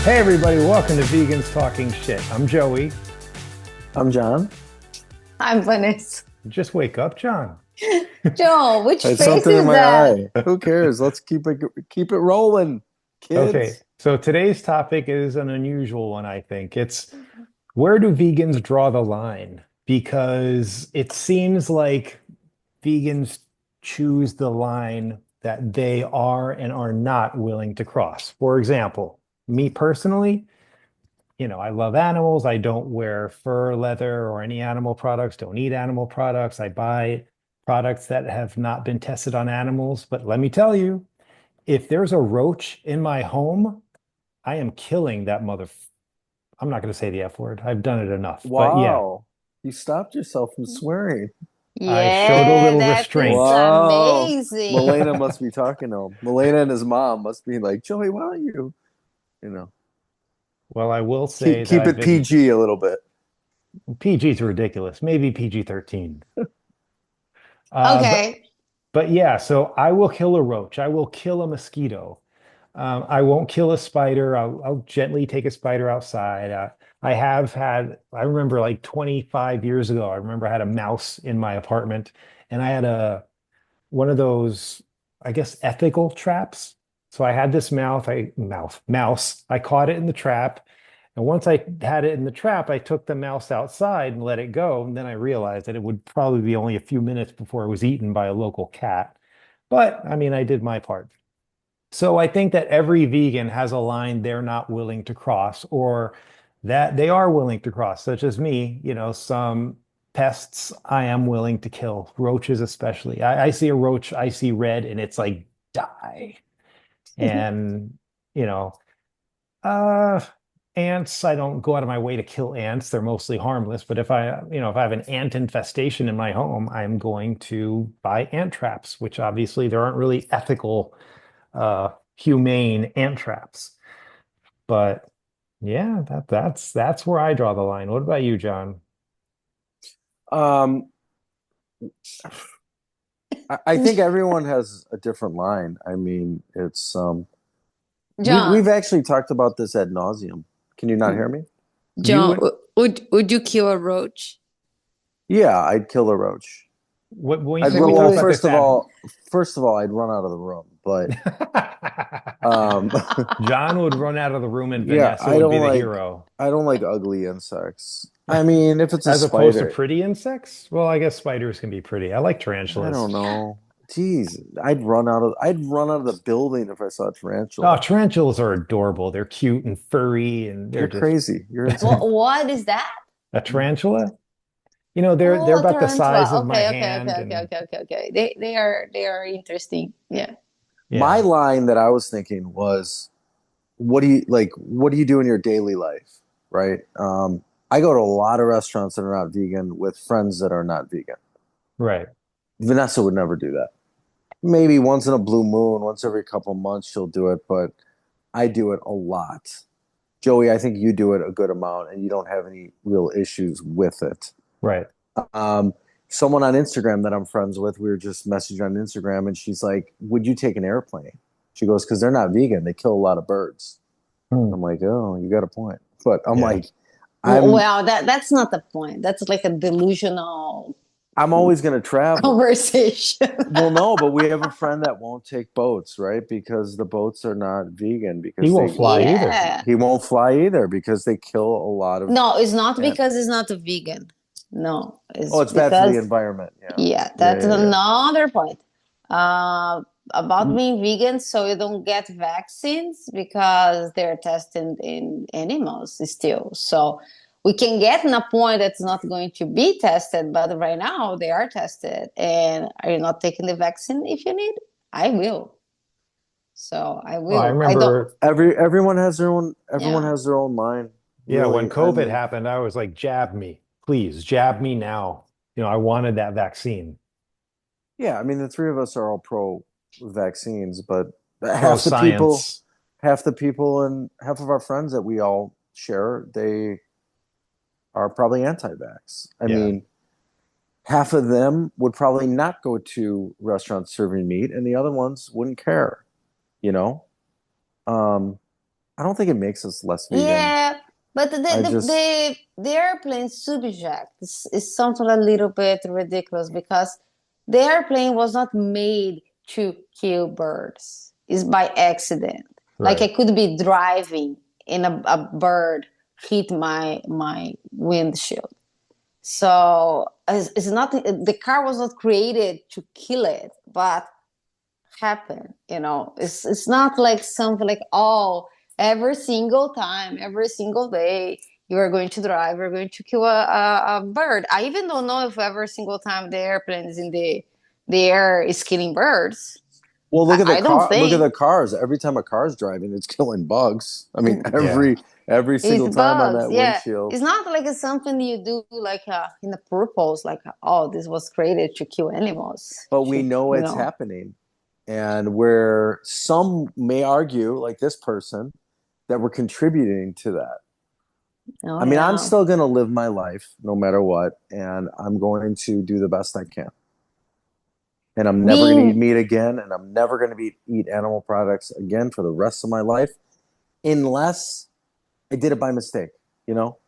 Hey everybody, welcome to Vegans Talking Shit. I'm Joey. I'm John. I'm Vanessa. Just wake up, John. Joe, which I had face something in is my that? eye. Who cares? Let's keep it rolling, Okay, kids. so today's topic is an unusual one, I think. It's where do vegans draw the line? Because it seems like vegans choose the line that they are and are not willing to cross. For example, me personally, I love animals. I don't wear fur, leather, or any animal products, don't eat animal products. I buy products that have not been tested on animals. But let me tell you, if there's a roach in my home, I am killing that mother. I'm not going to say the F word. I've done it enough. But yeah, Wow. You stopped yourself from swearing. I showed a Yeah, little that is restraint. Wow. amazing. Milena must be talking to him. Milena and his mom must be like, Joey, why don't you know, Well, I will keep say that keep I've it been PG a little bit. PG's ridiculous, maybe PG-13. Uh, but Okay. but yeah, so I will kill a roach. I will kill a mosquito. I won't kill a spider. I'll gently take a spider outside. I remember like 25 years ago, I remember I had a mouse in my apartment and I had one of those, I guess, ethical traps. So I had this mouse. I caught it in the trap. And once I had it in the trap, I took the mouse outside and let it go. And then I realized that it would probably be only a few minutes before it was eaten by a local cat. But I mean, I did my part. So I think that every vegan has a line they're not willing to cross or that they are willing to cross, such as me, some pests I am willing to kill, roaches especially. I see a roach, I see red, and it's like die. And, you know, uh, ants, I don't go out of my way to kill ants. They're mostly harmless. But if I have an ant infestation in my home, I'm going to buy ant traps, which obviously there aren't really ethical humane ant traps. But yeah, that's where I draw the line. What about you, John? Um, I think everyone has a different line. I mean, it's we've John, actually talked about this ad nauseum. Can you not hear me? You John, would would you kill a roach? Yeah, I'd kill a roach. when you I'd say run, we well, talked about this ad, first of all, I'd run out of the room. But um, John would run out of the room and yeah, Vanessa would be the hero. I don't like ugly insects. I mean, if it's a As opposed to spider, pretty insects? Well, I guess spiders can be pretty. I like I tarantulas. don't know. Jeez, I'd run out of the building if I saw a Oh, tarantula. tarantulas are adorable. They're cute and furry, and they're You're just crazy. You're insane. What is that? a tarantula. They're Oh, a about the size tarantula. of my Okay, okay, okay, hand, okay, and okay, okay, okay. They are interesting. Yeah. My yeah, line that I was thinking was, what do you like? What do you do in your daily life? Right? I go to a lot of restaurants that are not vegan with friends that are not vegan. right. Vanessa would never do that. Maybe once in a blue moon, once every couple months, she'll do it, but I do it a lot. Joey, I think you do it a good amount and you don't have any real issues with it. Right. Um, Someone on Instagram that I'm friends with, we were just messaging on Instagram and she's like, would you take an airplane? She goes, because they're not vegan. They kill a lot of birds. Hmm. I'm like, oh, you got a point. But I'm Yeah. like, I'm Well, that's not the point. That's like a delusional I'm always gonna travel. conversation. Well, no, but we have a friend that won't take boats, right? Because the boats are not vegan He because won't they fly either. Yeah. he won't fly either because they kill a lot of No, it's not and because it's not a vegan. No, oh, it's it's bad for the because, environment. Yeah. yeah, Yeah, that's yeah, yeah. another point. Uh, about Mm, being vegan, so you don't get vaccines because they're tested in animals still. So we can get in a point that's not going to be tested, but right now they are tested. And are you not taking the vaccine if you need? I will. So I Oh, I will. I don't. remember, everyone Yeah. has their own line, yeah, when really. I COVID mean, happened, I was like, jab me, please, jab me now. I wanted that vaccine. yeah, I mean the three of us are all pro vaccines, but Pro half the people science. and half of our friends that we all share, they are probably anti-vax. I Yeah. mean, half of them would probably not go to restaurants serving meat, and the other ones wouldn't care, you know? Um, I don't think it makes us less vegan. Yeah, but I just, the airplane subject is something a little bit ridiculous because the airplane was not made to kill birds. It's by accident. Like I Right. could be driving and a bird hit my windshield. So it's not the car was not created to kill it, but happen. It's not like something like, oh, every single time, every single day you are going to drive, you're going to kill a bird. I even don't know if every single time the airplane is in the air is killing birds. well, look I, at the I don't car. Look at think the cars. Every time a car's driving, it's killing bugs. I mean, Yeah. every it's single time on bugs. that Yeah, windshield. it's not like it's something you do like in a purpose, like, oh, this was created to kill animals. But we know You it's know. happening. And where some may argue, like this person, that we're contributing to that. Oh I mean, I'm yeah. still going to live my life no matter what, and I'm going to do the best I can. And I'm never going to eat Being meat again, and I'm never going to eat animal products again for the rest of my life, unless I did it by mistake, you know?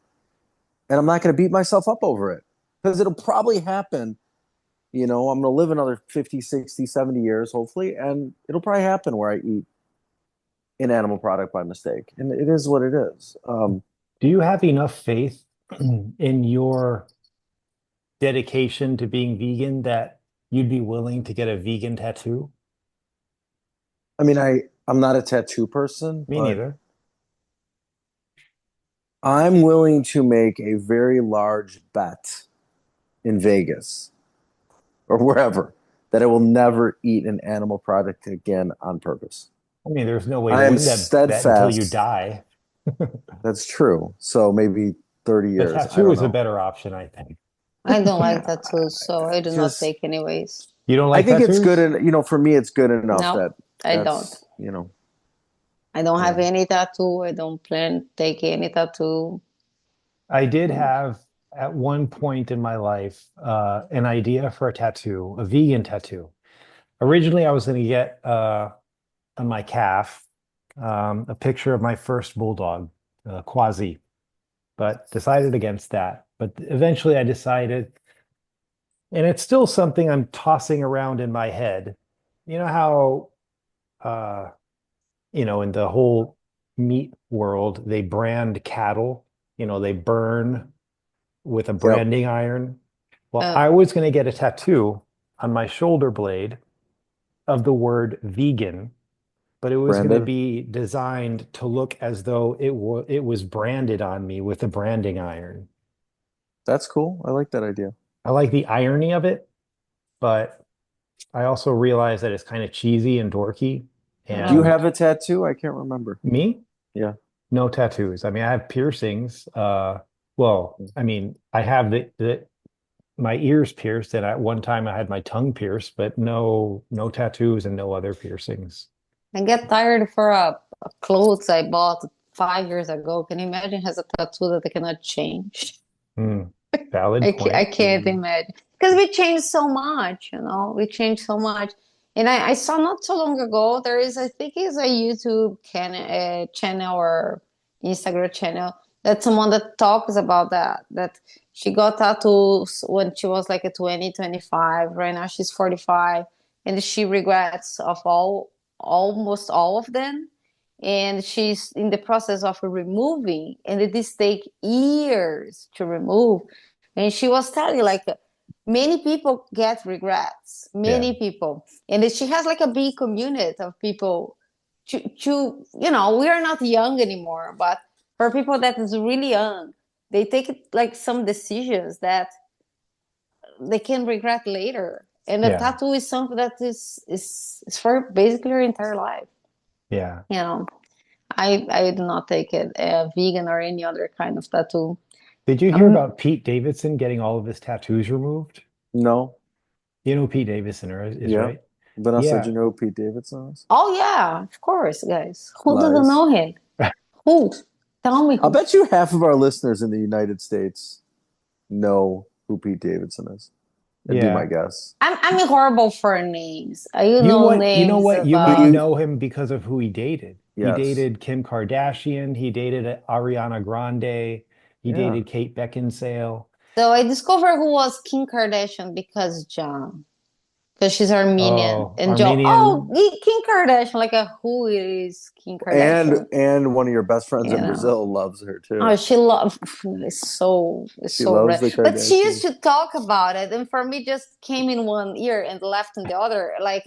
And I'm not going to beat myself up over it because it'll probably happen. I'm going to live another 50, 60, 70 years, hopefully, and it'll probably happen where I eat an animal product by mistake. And it is what it is. Do you have enough faith in your dedication to being vegan that you'd be willing to get a vegan tattoo? I mean, I'm not a tattoo person, Me but neither. I'm willing to make a very large bet in Vegas or wherever that I will never eat an animal product again on purpose. I mean, there's no way to I am win that bet until you steadfast. die. That's true. So maybe 30 The years. I tattoo don't is a know. better option, I think. I don't like Yeah, tattoos, so I do not just take anyways. You don't I like think it's good tattoos? and for me it's good enough No, that I don't. that's. I don't Yeah. have any tattoo. I don't plan to take any tattoo. I did have at one point in my life an idea for a tattoo, a vegan tattoo. Originally, I was going to get on my calf a picture of my first bulldog, Quasi, but decided against that. But eventually, I decided, and it's still something I'm tossing around in my head. You know how, uh, in the whole meat world, they brand cattle, they burn with a Yep. branding iron. Well, Uh, I was going to get a tattoo on my shoulder blade of the word vegan, but it was going to Branded. be designed to look as though it was branded on me with a branding iron. That's cool. I like that idea. I like the irony of it, but I also realize that it's kind of cheesy and dorky. Do you oh, And have a tattoo? I can't remember. me, Yeah. no tattoos. I mean, I have piercings. Well, I mean, I have the my ears pierced, and at one time I had my tongue pierced, but no tattoos and no other piercings. I get tired for a clothes I bought 5 years ago. Can you imagine has a tattoo that I cannot change? Hmm. Valid I point. can't imagine because we changed so much, we changed so much. And I saw not so long ago there is I think it's a YouTube channel or Instagram channel that someone that talks about that she got tattoos when she was like a 20 25. Right now she's 45 and she regrets of almost all of them, and she's in the process of removing, and it does take years to remove. And she was telling like many people get regrets, Yeah. many people, and she has like a big community of people we are not young anymore, but for people that is really young, they take like some decisions that they can regret later. And a Yeah. tattoo is something that is for basically your entire life. Yeah. You know, I do not take it vegan or any other kind of tattoo. Did you hear Um, about Pete Davidson getting all of his tattoos removed? No. You know who Pete Davidson is, Yeah. right? Vanessa, do Yeah. you know who Pete Davidson is? oh yeah, of course, guys. Who doesn't Lies. know him? Who? Tell me I'll who. bet you half of our listeners in the United States know who Pete Davidson is. That'd be my Yeah. guess. I'm horrible for names. You You know what? You know names what? You Do might about. you? know him because of who he dated. He Yes. dated Kim Kardashian. He dated Ariana Grande. He Yeah. dated Kate Beckinsale. So I discovered who was Kim Kardashian because John. Because she's Armenian. Oh, And Joe, oh, Armenian. Kim Kardashian, like who is Kim And Kardashian? one of your best friends You in know. Brazil loves her Oh, too. she loves it's She so loves rare. the But she used Kardashians. to talk about it, and for me, just came in one ear and left in the other. Like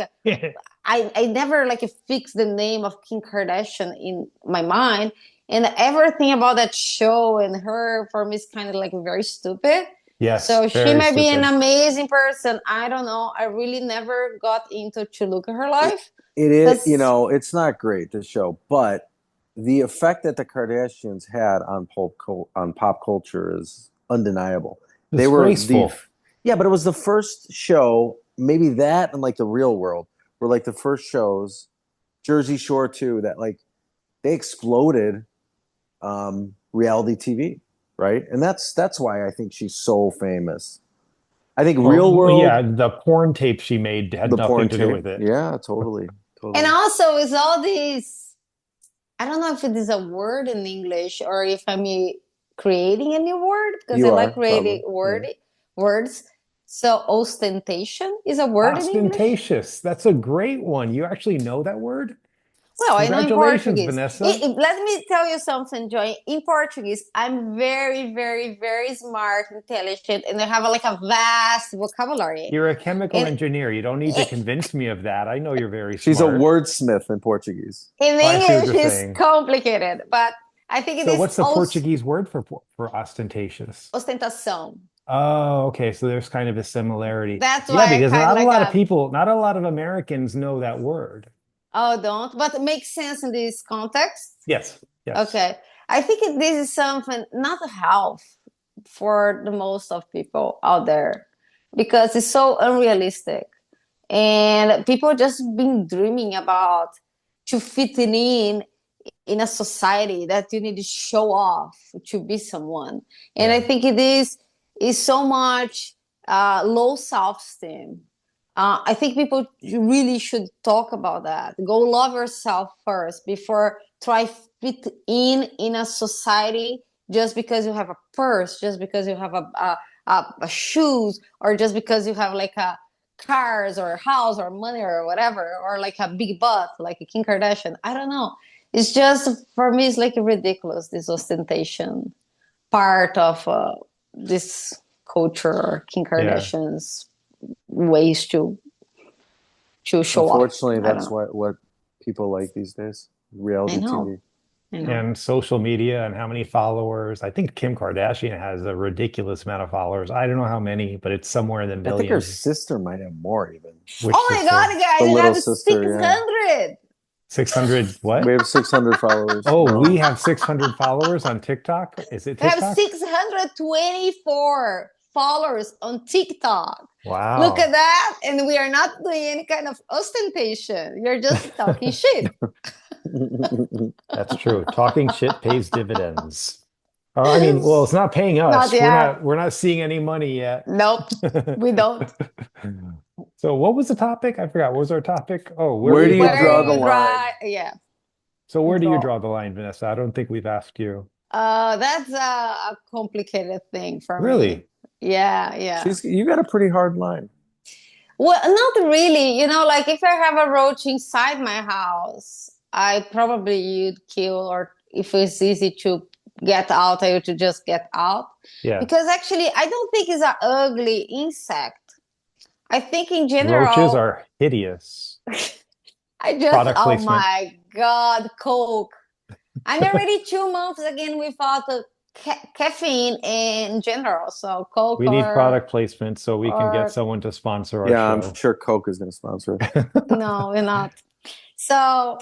I never like fixed the name of Kim Kardashian in my mind, and everything about that show and her for me is kind of like very stupid. Yes, So she very might be an stupid. amazing person. I don't know. I really never got into to look at her It, life it is, because it's not great, the show, but the effect that the Kardashians had on pop culture is undeniable. They were Disgraceful. yeah, but it was the first show, maybe that and like the Real World were like the first shows, Jersey Shore too, that like they exploded reality TV, right? And that's why I think she's so famous. I think Real Well, yeah, World, the porn tape she made had the nothing porn to do tape, with it. yeah, totally, and totally. also it's all these. I don't know if it is a word in English or if I'm creating a new word because I You like are creating probably, yeah. words. So ostentation is a word in English. Ostentatious. That's a great one. You actually know that word? Well, I know in Congratulations, Portuguese. Vanessa. Let me tell you something, Joy. In Portuguese, I'm very, very, very smart, intelligent, and I have like a vast vocabulary. You're a chemical And engineer. You don't need to convince me of that. I know you're very She's a smart. wordsmith in Portuguese. in Oh, I see what English, you're it's saying. complicated, but I think it So is what's the Portuguese word for ostentatious? ostentação. Oh, okay. So there's kind of a similarity. That's Yeah, why I because kind of not a like lot of a people, not a lot of Americans know that word. oh, don't, but it makes sense in this context. Yes, yes. Okay. I think this is something not health for the most of people out there because it's so unrealistic. And people just been dreaming about to fit in a society that you need to show off to be someone. And I Yeah. think it is so much low self-esteem. I think people really should talk about that. Go love yourself first before try fit in a society just because you have a purse, just because you have a shoes, or just because you have like a cars or a house or money or whatever, or like a big butt like a Kim Kardashian. I don't know. It's just for me, it's like ridiculous this ostentation part of this culture or Kim Yeah. Kardashian's ways to show off. Unfortunately, I don't that's know. what people like these days. I Reality know. TV. I know. And social media and how many followers. I think Kim Kardashian has a ridiculous amount of followers. I don't know how many, but it's somewhere in the I think her millions. sister might have more even. Which Oh my sister? God, The guys, I little have sister, yeah. 600. 600 We what? have 600 followers. Oh, No. we have 600 followers on TikTok. Is it We have TikTok? 624 followers on TikTok. Look at Wow. that. And we are not doing any kind of ostentation. You're just talking shit. That's true. Talking shit pays dividends. I mean, well, it's not paying Not us. yet. We're not seeing any money yet. Nope, we don't. So what was the topic? I forgot. What was our topic? Oh, where do Where we do you draw the Where draw the you line? line? drive, yeah, So where do you draw. draw the line, Vanessa? I don't think we've asked you. That's a complicated thing for me. Really? Yeah, yeah. You got a pretty hard line. Well, not really. Like if I have a roach inside my house, I probably would kill, or if it's easy to get out, I would to just get out. Yeah. Because actually, I don't think it's an ugly insect. I think in Roaches general, are hideous. I just, Product oh placement. my God, Coke. I'm already 2 months again without caffeine in general. So Coke We need product placement so we can get or someone to sponsor our Yeah, I'm show. sure Coke is going to sponsor it. no, we're not. So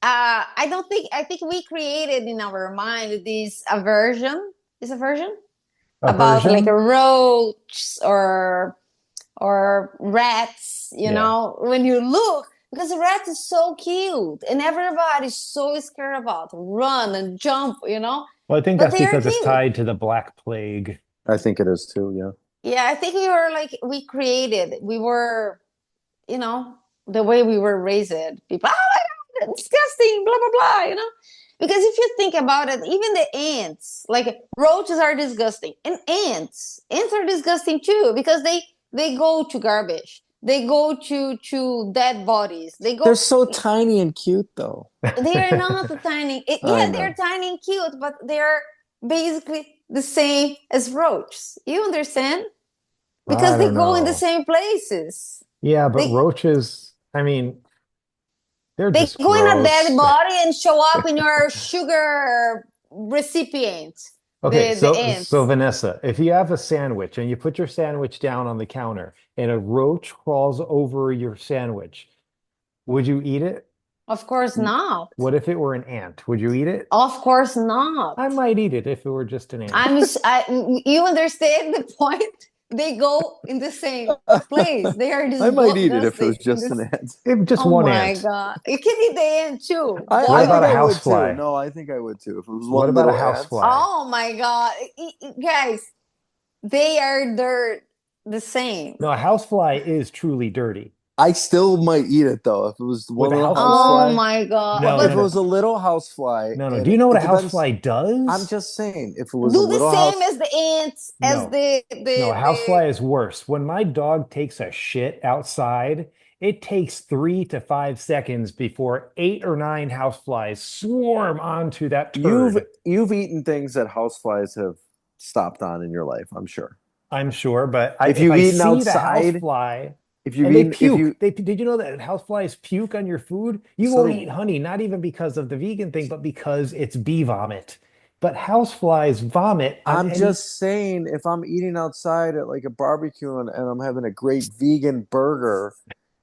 I don't think I think we created in our mind this aversion. Is aversion about like a Aversion? roach or rats. Yeah. When you look because a rat is so cute and everybody's so scared about run and jump. Well, I think But that's they are because it's cute. tied to the Black Plague. I think it is too, yeah. Yeah, I think we created. We were, the way we were raised. People, oh my disgusting, blah, blah, blah, you know? Because if you think about it, even the ants, like roaches are disgusting. And ants are disgusting too, because they go to garbage. They go to dead bodies. They They're go, so tiny and cute, though. they are not tiny. I Yeah, they're know. tiny and cute, but they're basically the same as roaches. You understand? I Because they don't go in the know. same places. Yeah, but They roaches, I mean, they're they just go in a dead gross. body and show up in your sugar recipient. Okay, The so ants. Vanessa, if you have a sandwich and you put your sandwich down on the counter and a roach crawls over your sandwich, would you eat it? Of course not. What if it were an ant? Would you eat it? Of course not. I might eat it if it were just an ant. You understand the point? They go in the same place. They are I might eat it if it was disgusting in just an this. ant. Just Oh one my ant. God. You can eat the ant too. What I Boil about think a I it. would too. housefly? No, I think I would too. If it was What one about a little ant. housefly? Oh my God. Guys, they are dirt the same. No, a housefly is truly dirty. I still might eat it though. If it was With one a little Oh housefly. housefly? my God. No, If no, it But was no. a little housefly, No, no. Do and you know what it a depends. housefly I'm does? just saying, if it was a do the little same house, as the ants, as No. No, a the housefly is worse. When my dog takes a shit outside, it takes 3 to 5 seconds before 8 or 9 houseflies swarm onto that you've turd. you've eaten things that houseflies have stopped on in your life, I'm sure. I'm sure, but If if you've I eaten see the outside, housefly if you've and they eaten, if puke, you did you know that houseflies puke on your food? You so won't eat do honey, not even because of the vegan thing, but because it's bee vomit. But houseflies vomit on I'm any. just saying, if I'm eating outside at like a barbecue and I'm having a great vegan burger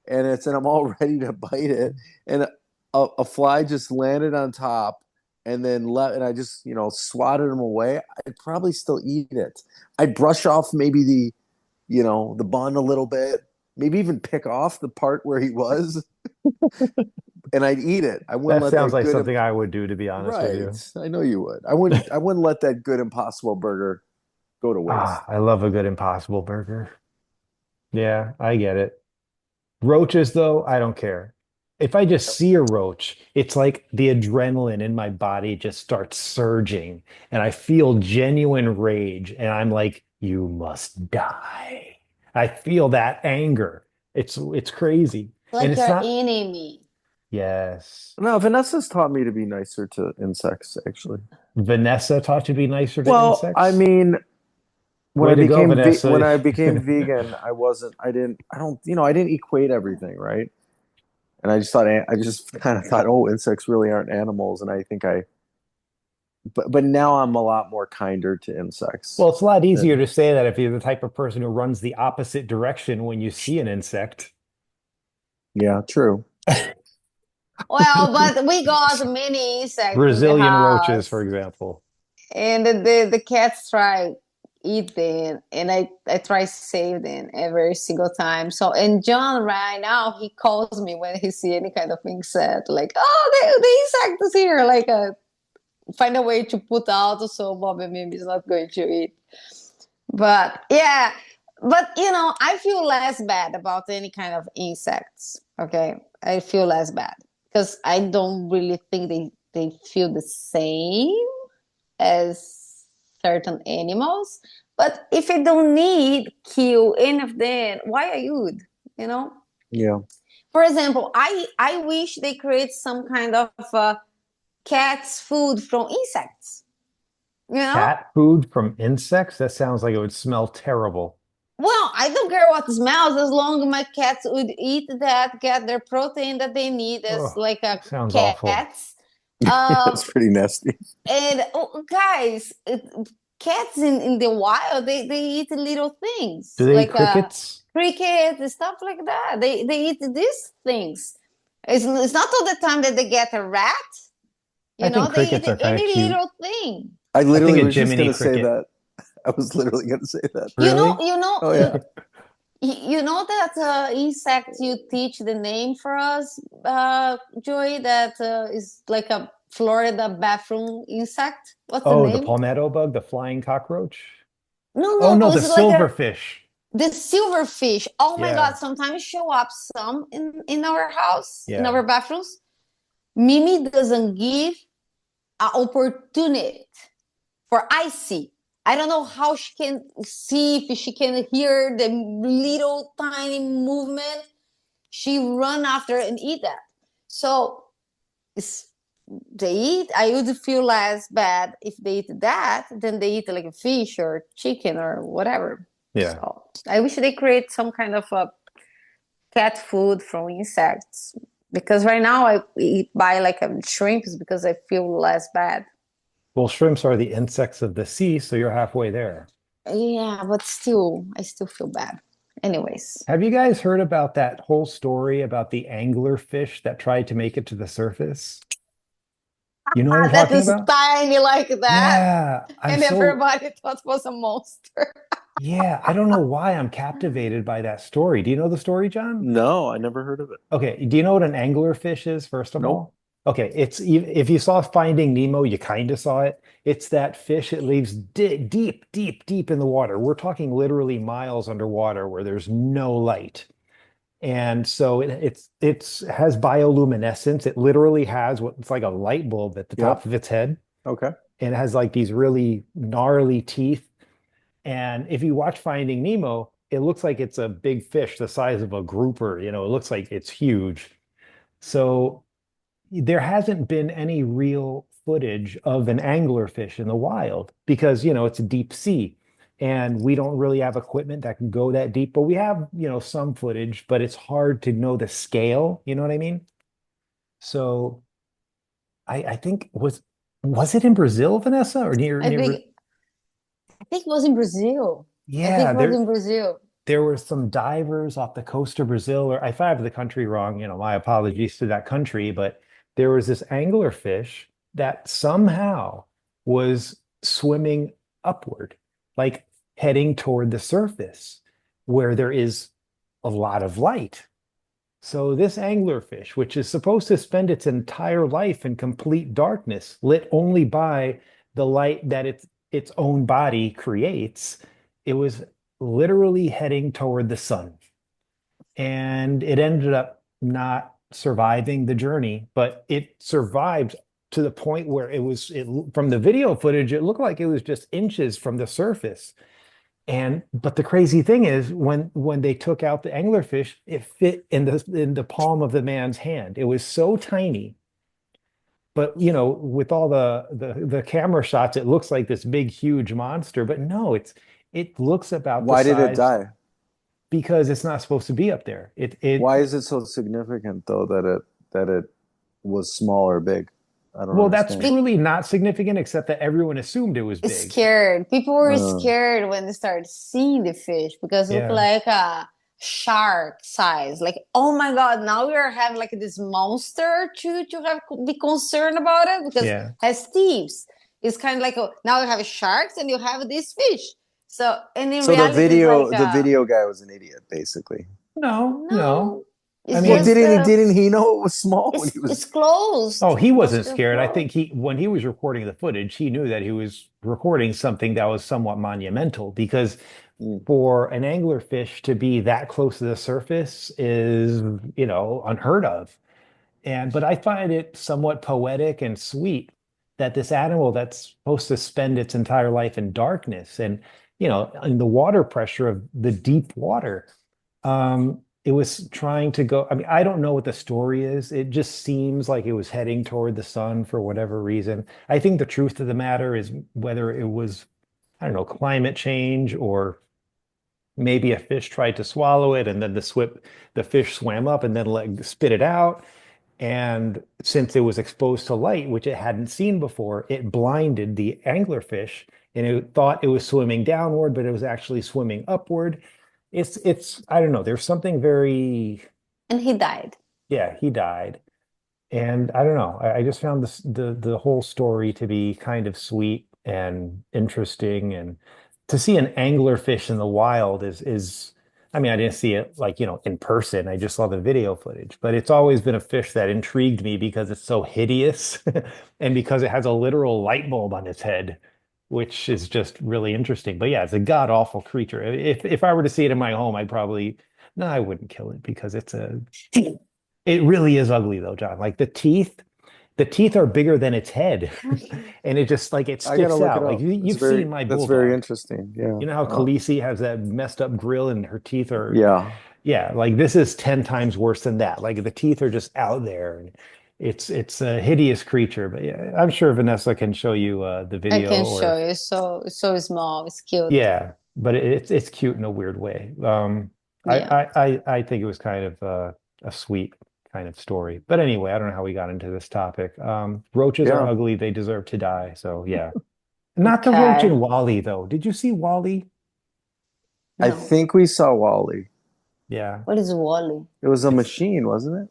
and I'm all ready to bite it and a fly just landed on top and then let and I just swatted him away, I'd probably still eat it. I'd brush off maybe the bun a little bit, maybe even pick off the part where he was, and I'd eat it. I wouldn't That let sounds that like good. something I would do, to be honest with Right. you. I know you would. I wouldn't let that good impossible burger go to Ah, waste. I love a good Impossible Burger. Yeah, I get it. Roaches, though, I don't care. If I just see a roach, it's like the adrenaline in my body just starts surging, and I feel genuine rage, and I'm like, you must die. I feel that anger. It's crazy. And like it's your not, enemy. yes. No, Vanessa's taught me to be nicer to insects, actually. Vanessa taught you to be nicer to Well, I insects. mean, Way to go, when Vanessa. I became vegan, I didn't equate everything, right? And I just kind of thought, oh, insects really aren't animals, and I think but now I'm a lot more kinder to insects. Well, it's a lot Uh, easier to say that if you're the type of person who runs the opposite direction when you see an insect. Yeah, true. Well, but we got many insects in the Brazilian roaches, for house, example. and the cats try eat them, and I try save them every single time. So, and John right now he calls me when he see any kind of insect, like, oh, the insect is here, like find a way to put out so Bob and Mimi is not going to eat. But yeah, but I feel less bad about any kind of insects. Okay, I feel less bad because I don't really think they feel the same as certain animals. But if I don't need kill any of them, why I would? You know. Yeah. For example, I wish they create some kind of cat's food from insects. You know. Cat food from insects? That sounds like it would smell terrible. Well, I don't care what smells as long as my cats would eat that, get their protein that they need as Oh, like a sounds awful. cats. Um, That's pretty nasty. and guys, cats in the wild they eat little Do things they eat like crickets? crickets and stuff like that. They eat these things. It's not all the time that they get a rat. I think They eat crickets are kind of any cute. little thing. I I think literally a was just Jiminy gonna say cricket. that. I was literally gonna say that. You know, Really? you know, Oh you yeah. You know that insect you teach the name for us, Joey, that is like a Florida bathroom insect? What's the Oh, the name? palmetto bug, the flying cockroach? No, Oh no, no, the it's like silverfish. the silverfish. Oh my God, Yeah. sometimes show up some in our house, in Yeah. our bathrooms. Mimi doesn't give an opportunity for I see. I don't know how she can see if she can hear the little tiny movement. She run after and eat that. So it's, they eat. I would feel less bad if they eat that than they eat like a fish or chicken or whatever. Yeah. So I wish they create some kind of a cat food from insects because right now I eat buy like shrimps because I feel less bad. Well, shrimps are the insects of the sea, so you're halfway there. Yeah, but still, I still feel bad. Anyways, Have you guys heard about that whole story about the anglerfish that tried to make it to the surface? You know what I'm that talking is about? tiny like that, Yeah, and everybody thought it was a monster. yeah, I don't know why I'm captivated by that story. Do you know the story, John? No, I never heard of it. Okay, do you know what an anglerfish is, first of Nope. all? Okay, if you saw Finding Nemo, you kind of saw it. It's that fish that lives di deep, deep, deep in the water. We're talking literally miles underwater where there's no light. And so it's has bioluminescence. It literally has what it's like a light bulb at the top Yep. of its head, Okay. and it has like these really gnarly teeth. And if you watch Finding Nemo, it looks like it's a big fish the size of a grouper. It looks like it's huge. So there hasn't been any real footage of an anglerfish in the wild because, it's a deep sea and we don't really have equipment that can go that deep, but we have, some footage, but it's hard to know the scale. You know what I mean? So I think was it in Brazil, Vanessa, or near I near? think I think it was in Brazil. I think Yeah, it was in Brazil. there were some divers off the coast of Brazil, or if I have the country wrong, my apologies to that country, but there was this anglerfish that somehow was swimming upward, like heading toward the surface where there is a lot of light. So this anglerfish, which is supposed to spend its entire life in complete darkness, lit only by the light that its own body creates, it was literally heading toward the sun. And it ended up not surviving the journey, but it survived to the point where from the video footage, it looked like it was just inches from the surface. But the crazy thing is when they took out the anglerfish, it fit in the palm of the man's hand. It was so tiny, but with all the camera shots, it looks like this big, huge monster. But no, it looks about the Why did it size die? because it's not supposed to be up there. It Why is it so significant though that it was small or big? I don't well, that's understand. Be- truly not significant, except that everyone assumed it was big. Scared. People were Uh, scared when they started seeing the fish because it looked Yeah, like a shark size. Like, oh my God, now we are having like this monster to have be concerned about it because it yeah. has thieves. It's kind of like now you have sharks and you have this fish. So, and in so the reality, it's like video the video guy was an idiot, basically. No, no. no, I it's Well, mean, just didn't he know it was small when he it's was? oh, closed. he It was wasn't just scared. I closed. think when he was recording the footage, he knew that he was recording something that was somewhat monumental because Mm. for an anglerfish to be that close to the surface is, unheard of. But I find it somewhat poetic and sweet that this animal that's supposed to spend its entire life in darkness and, in the water pressure of the deep water, it was trying to go. I mean, I don't know what the story is. It just seems like it was heading toward the sun for whatever reason. I think the truth of the matter is whether it was, I don't know, climate change or maybe a fish tried to swallow it and then the fish swam up and then spit it out. And since it was exposed to light, which it hadn't seen before, it blinded the anglerfish and it thought it was swimming downward, but it was actually swimming upward. I don't know, there's something very, And he died. yeah, he died. And I don't know. I just found the whole story to be kind of sweet and interesting. And to see an anglerfish in the wild is I mean, I didn't see it like, in person. I just saw the video footage. But it's always been a fish that intrigued me because it's so hideous and because it has a literal light bulb on its head, which is just really interesting. But yeah, it's a god-awful creature. If I were to see it in my home, I'd probably no, I wouldn't kill it because it really is ugly though, John. Like the teeth, the teeth are bigger than its head, and it just like it I gotta sticks look it out. Like up. you've seen my That's very bulldog. interesting. Yeah. You know how Khaleesi has that messed up grill and her teeth are, Yeah. yeah, like this is 10 times worse than that. Like the teeth are just out there, and it's a hideous creature. But yeah, I'm sure Vanessa can show you the I video can or show if, you. So small, it's cute. yeah, but it's cute in a weird way. Yeah. I think it was kind of a sweet kind of story. But anyway, I don't know how we got into this topic. Roaches are Yeah. ugly, they deserve to die. So yeah. Not the roach Okay. in Wally though. Did you see Wally? I No. think we saw Wally. Yeah. What is Wally? It was a It's machine, wasn't it?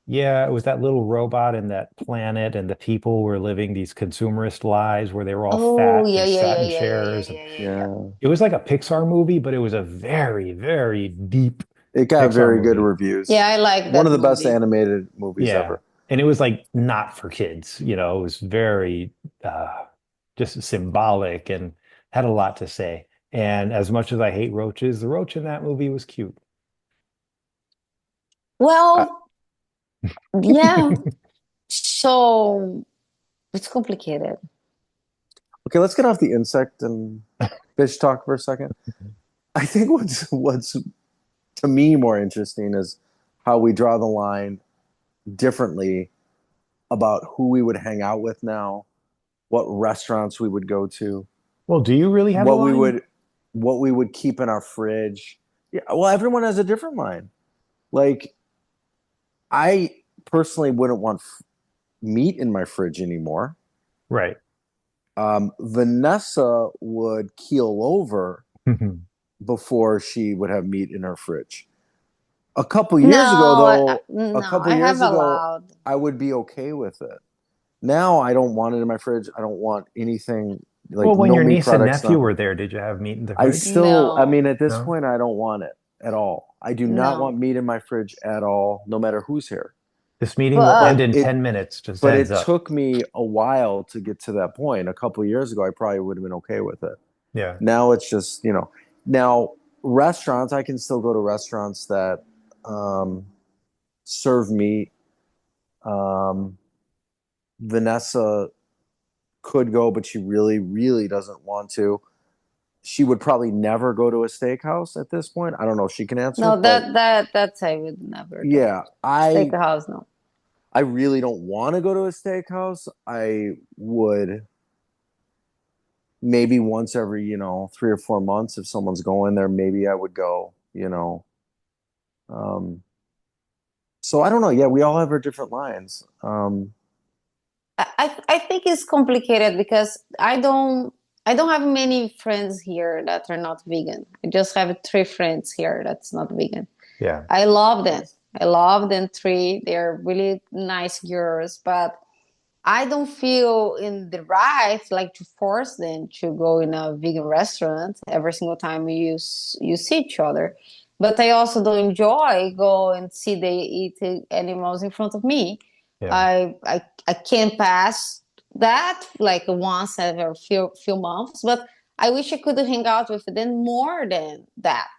Yeah, it was that little robot and that planet, and the people were living these consumerist lives where they were all Oh, fat yeah, and yeah, sat yeah, in yeah, yeah, yeah, chairs. And yeah, yeah, yeah. Yeah. it was like a Pixar movie, but it was a very, very deep It got Pixar very good movie. reviews. Yeah, I like One of that the best movie. animated movies Yeah. ever. And it was like not for kids, it was very just symbolic and had a lot to say. And as much as I hate roaches, the roach in that movie was cute. I, Well, yeah. So it's complicated. okay, let's get off the insect and fish talk for a second. I think what's to me more interesting is how we draw the line differently about who we would hang out with now, what restaurants we would go to, Well, do you really have a what we line? would what we would keep in our fridge. Yeah, well, everyone has a different line. Like I personally wouldn't want meat in my fridge anymore. Right. Vanessa would keel over before she would have meat in her fridge. A couple years ago, though, a No, couple I have years ago, allowed. I would be okay with it. Now I don't want it in my fridge. I don't want anything Well, like when no your meat niece and products, nephew were nothing. there, did you have meat in the I fridge? still, I No, mean, at this No. point, I don't want it at all. I do not no. want meat in my fridge at all, no matter who's here. This meeting will end But But in it 10 minutes. Just but heads it up. took me a while to get to that point. A couple years ago, I probably would have been okay with it. Yeah. Now it's just, now restaurants, I can still go to restaurants that um, serve meat. Um, Vanessa could go, but she really, really doesn't want to. She would probably never go to a steakhouse at this point. I don't know if she can answer, no, but that's I would never do. yeah, I Steakhouse, no. I really don't want to go to a steakhouse. I would maybe once every, 3 or 4 months if someone's going there, maybe I would go. Um, so I don't know. Yeah, we all have our different lines. I think it's complicated because I don't have many friends here that are not vegan. I just have three friends here that's not vegan. Yeah. I love them. I love them three. They're really nice girls, but I don't feel in the right like to force them to go in a vegan restaurant every single time you see each other. But I also don't enjoy go and see they eat animals in front of me. Yeah. I can't pass that like once every few months, but I wish I could hang out with them more than that.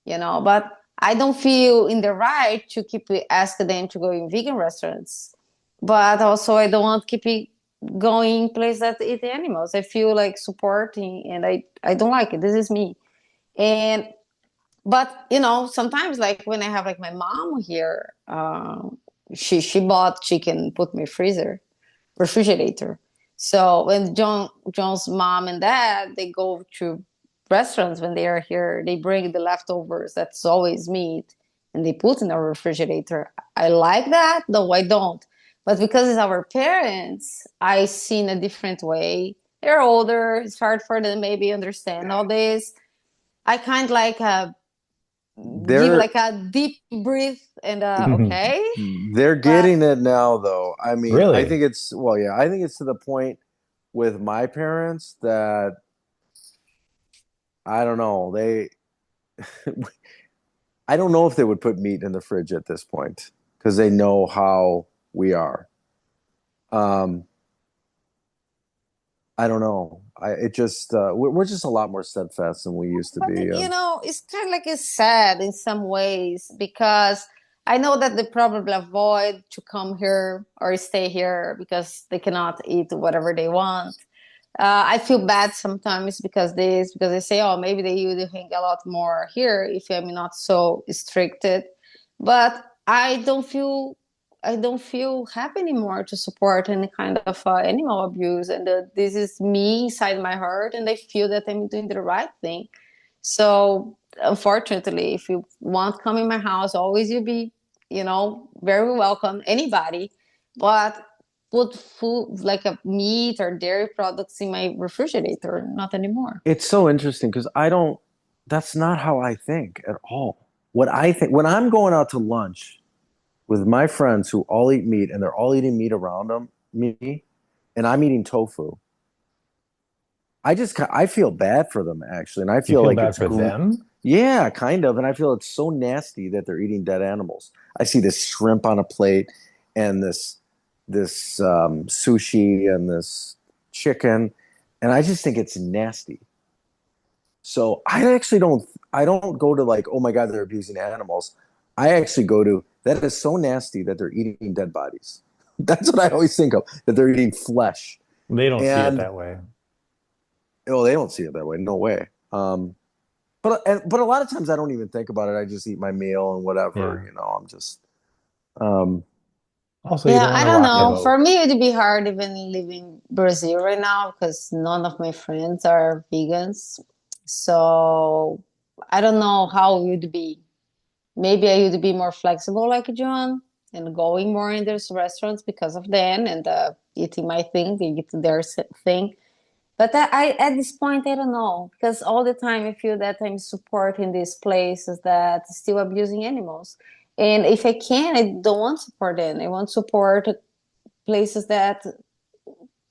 But I don't feel in the right to keep asking them to go in vegan restaurants. But also, I don't want to keep going places that eat animals. I feel like supporting, and I don't like it. This is me. And but sometimes like when I have like my mom here, she bought chicken, put me freezer refrigerator. So when John's mom and dad they go to restaurants when they are here, they bring the leftovers. That's always meat, and they put in our refrigerator. I like that, though I don't. But because it's our parents, I see in a different way. They're older. It's hard for them maybe understand all this. I kind of like give they're like a deep breath and okay. they're But getting it now, though. I mean, I Really? think it's well, yeah, I think it's to the point with my parents that I don't know. I don't know if they would put meat in the fridge at this point because they know how we are. Um, I don't know. It just we're just a lot more steadfast than we used to But be. it's kind of like it's sad in some ways because I know that they probably avoid to come here or stay here because they cannot eat whatever they want. I feel bad sometimes because they say, oh, maybe they would hang a lot more here if I'm not so restricted. But I don't feel happy anymore to support any kind of animal abuse, and this is me inside my heart, and I feel that I'm doing the right thing. So unfortunately, if you want to come in my house, always you'll be, very welcome. Anybody, but put food like a meat or dairy products in my refrigerator, not anymore. It's so interesting because I don't, that's not how I think at all. What I think, when I'm going out to lunch with my friends who all eat meat and they're all eating meat around them, me, and I'm eating tofu, I feel bad for them actually. And I You feel feel like bad for them? yeah, kind of. And I feel it's so nasty that they're eating dead animals. I see this shrimp on a plate and this sushi and this chicken, and I just think it's nasty. So I don't go to like, oh my God, they're abusing animals. I actually go to that is so nasty that they're eating dead bodies. That's what I always think of, that they're eating flesh. They don't see it And that way. oh, they don't see it that way. No way. But a lot of times I don't even think about it. I just eat my meal and whatever, Yeah. I'm just um Also, you Yeah, don't want I to don't rock the yeah. know. boat. For me, it would be hard even living Brazil right now because none of my friends are vegans. So I don't know how it would be. Maybe I would be more flexible like John and going more in those restaurants because of them and eating my thing, they eat their thing. But at this point, I don't know because all the time I feel that I'm supporting these places that still abusing animals. And if I can, I don't want to support them. I want to support places that,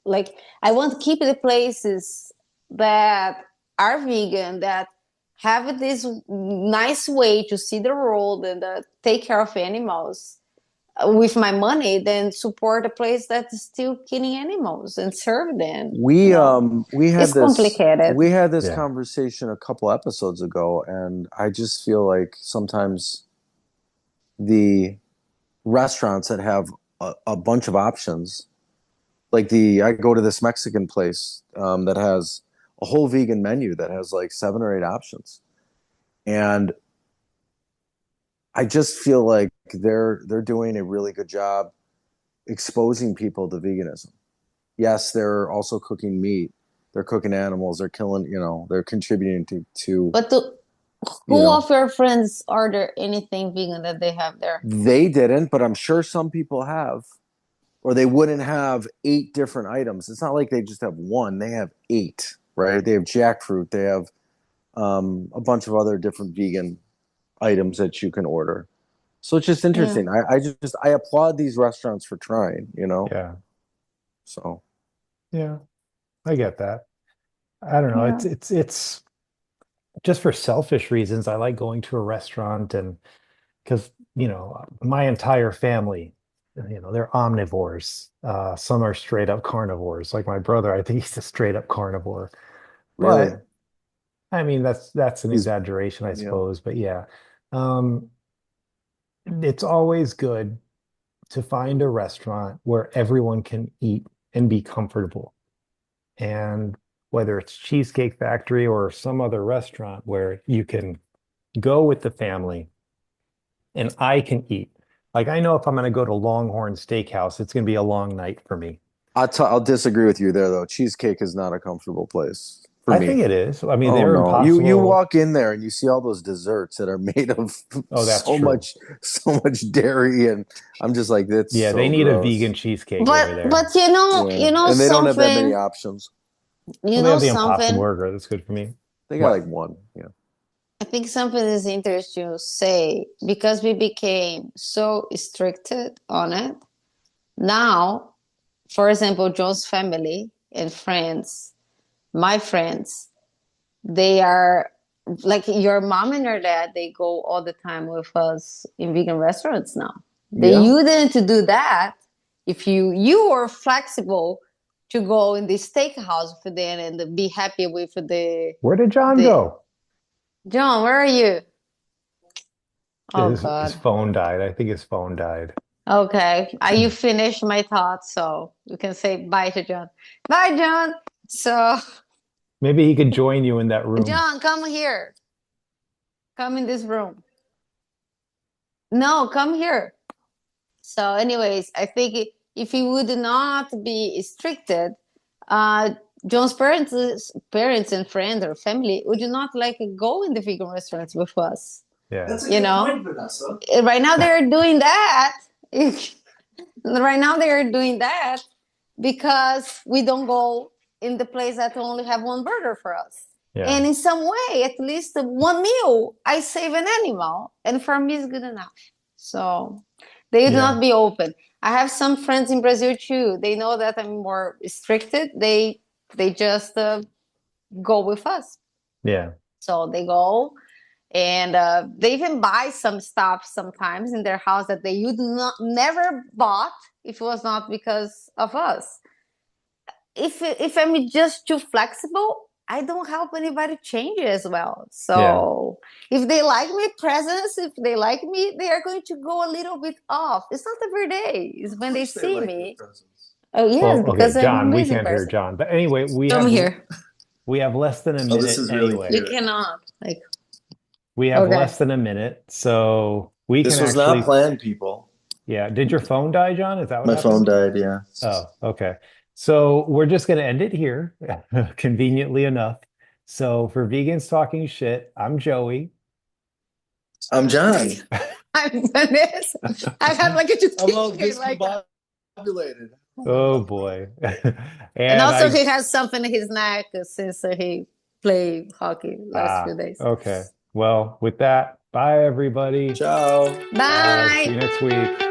like, I want to keep the places that are vegan, that have this nice way to see the world and take care of animals with my money, then support a place that's still killing animals and serve them. It's complicated. We had this Yeah. conversation a couple episodes ago, and I just feel like sometimes the restaurants that have a bunch of options, like I go to this Mexican place that has a whole vegan menu that has like 7 or 8 options, and I just feel like they're doing a really good job exposing people to veganism. Yes, they're also cooking meat, they're cooking animals, they're killing, they're contributing to But you who know of your friends order anything vegan that they have there? they didn't, but I'm sure some people have, or they wouldn't have 8 different items. It's not like they just have one, they have 8, right? They have jackfruit, they have a bunch of other different vegan items that you can order. So it's just Yeah. interesting. I applaud these restaurants for trying. Yeah. So Yeah. I get that. I don't know. Yeah. It's just for selfish reasons. I like going to a restaurant and because, my entire family, they're omnivores. Some are straight up carnivores. Like my brother, I think he's a straight up carnivore. really, But I mean, that's an he's exaggeration, I yeah. suppose. But yeah, um, it's always good to find a restaurant where everyone can eat and be comfortable. And whether it's Cheesecake Factory or some other restaurant where you can go with the family and I can eat. Like I know if I'm going to go to Longhorn Steakhouse, it's going to be a long night for me. I'll disagree with you there though. Cheesecake is not a comfortable place for I think me. it is. I mean, Oh they're no. You impossible. walk in there and you see all those desserts that are made of Oh, that's true. so much dairy, and I'm just like, that's Yeah, they so need a vegan gross. cheesecake over But there. Yeah. you know And they don't have that many something, options. Well, they have the Impossible something. Burger. That's good for me. They got like What? one. Yeah. I think something is interesting to say because we became so restricted on it. Now, for example, John's family and friends, my friends, they are like your mom and your dad, they go all the time with us in vegan restaurants now. They Yeah. wouldn't do that if you were flexible to go in the steakhouse for them and be happy with Where did John the go? John, where are you? Oh His God. phone died. I think his phone died. Okay. You finished my thoughts, so you can say bye to John. Bye, John. So, Maybe he could join you in that room. John, come here. Come in this room. No, come here. So, anyways, I think if he would not be restricted, uh, John's parents and friends or family would not like go in the vegan restaurants with us. Yeah. That's a You good know, point, Vanessa. right now they're doing that. Right now they're doing that because we don't go in the place that only have one burger for us. Yeah. And in some way, at least one meal, I save an animal, and for me, it's good enough. So they would Yeah. not be open. I have some friends in Brazil too. They know that I'm more restricted. They just go with us. Yeah. So they go, and they even buy some stuff sometimes in their house that they would not never bought if it was not because of us. If I'm just too flexible, I don't help anybody change as well. Yeah. So if they like my presence, if they like me, they are going to go a little bit off. It's not every day. It's when they see like your me. presence. Oh yes, Well, okay, because I'm an John, we amazing can't hear person. John. But anyway, Come here. we have less than a Oh, this minute is really anyway. We cute. cannot. Like, We have okay. less than a minute, so we This can was actually, not planned, people. yeah. Did your phone die, John? Is that what My phone happened? died, yeah. Oh, okay. So we're just going to end it here, conveniently enough. So for Vegans Talking Shit, I'm Joey. I'm John. I'm Vanessa. I have like a I'm all like discombobulated. Oh boy. and And also I, he has something in his neck since he played hockey last few days. okay. Well, with that, bye everybody. Ciao. Bye. See Bye. you next week.